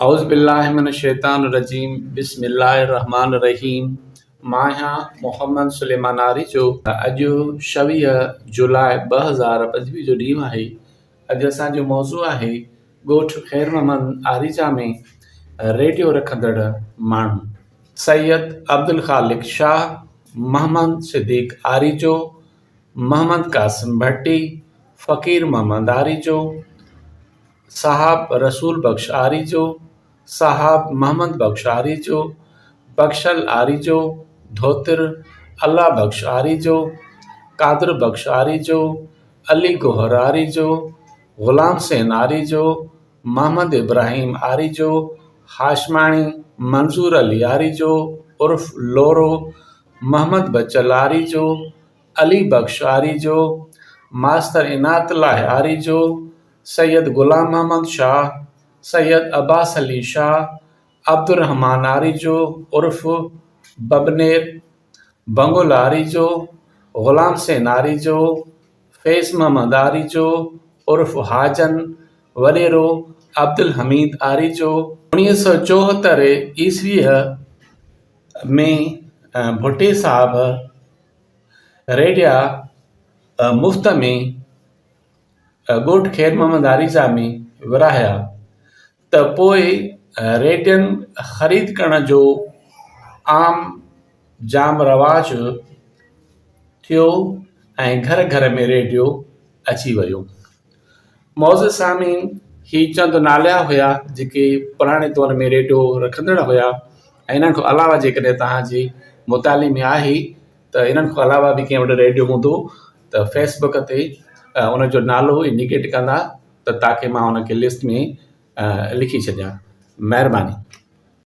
औज़ुबिल्लाहिमिनश्शैतानिर्रजीम बिस्मिल्लाहिर्रहमानिर्रहीम। मां आहियां मोहम्मद सुलेमान आरी जो। अॼु 26 जुलाई 2025 जो ॾींहुं आहे। अॼु असांजो मौज़ू आहे ॻोठ ख़ैर मोहम्मद आरीजा में रेडियो रखंदड़ माण्हू। सैयद अब्दुल ख़ालिक शाह, मोहम्मद सिद्दीक़ आरीजो, मोहम्मद कासिम भट्टी, फ़कीर मोहम्मद आरीजो, साहब रसूल बख्श आरीजो, साहब मोहम्मद बख्श आरीजो, बख्शल आरीजो, धोतिर अल्लाह बख्श आरीजो, कादर बख्श आरीजो, अली गोहर आरीजो, ग़ुलाम सेन आरीजो, मोहम्मद इब्राहिम आरीजो, हाशमाणी मंसूर अली आरीजो उर्फ लोरो, मोहम्मद बचल आरीजो, अली बख्श आरीजो, मास्तर इनातुल्लाह आरीजो, सैयद गुलाम मोहम्मद शाह, सैयद अब्बास अली शाह, अब्दुर्रहमान आरीजो उर्फ बबनेर, बंगुल आरीजो, ग़ुलाम सेन आरीजो, फैज़ मोहम्मद आरीजो उर्फ हाजन वॾेरो, अब्दुल हमीद आरीजो। 1974 ईस्वीअ में भुट्टे साहब रेडिया मुफ़्त में ॻोठ ख़ैर मोहम्मद आरीजा में विरहाया त पोइ रेडियन ख़रीद करण जो आम जाम रवाज थियो ऐं घर घर में रेडियो अची वियो। मौज़ सामीन ही चंद नाला हुया जेके पुराणे दौर में रेडियो रखंदड़ हुया। ऐं इन्हनि खां अलावा जेकॾहिं तव्हांजी मुताले में आहे त इन्हनि खां अलावा बि कंहिं वटि रेडियो हूंदो त फेसबुक ते उनजो नालो इंडिकेट कंदा त ताकी मां उनखे लिस्ट में लिखी छॾियां। महिरबानी।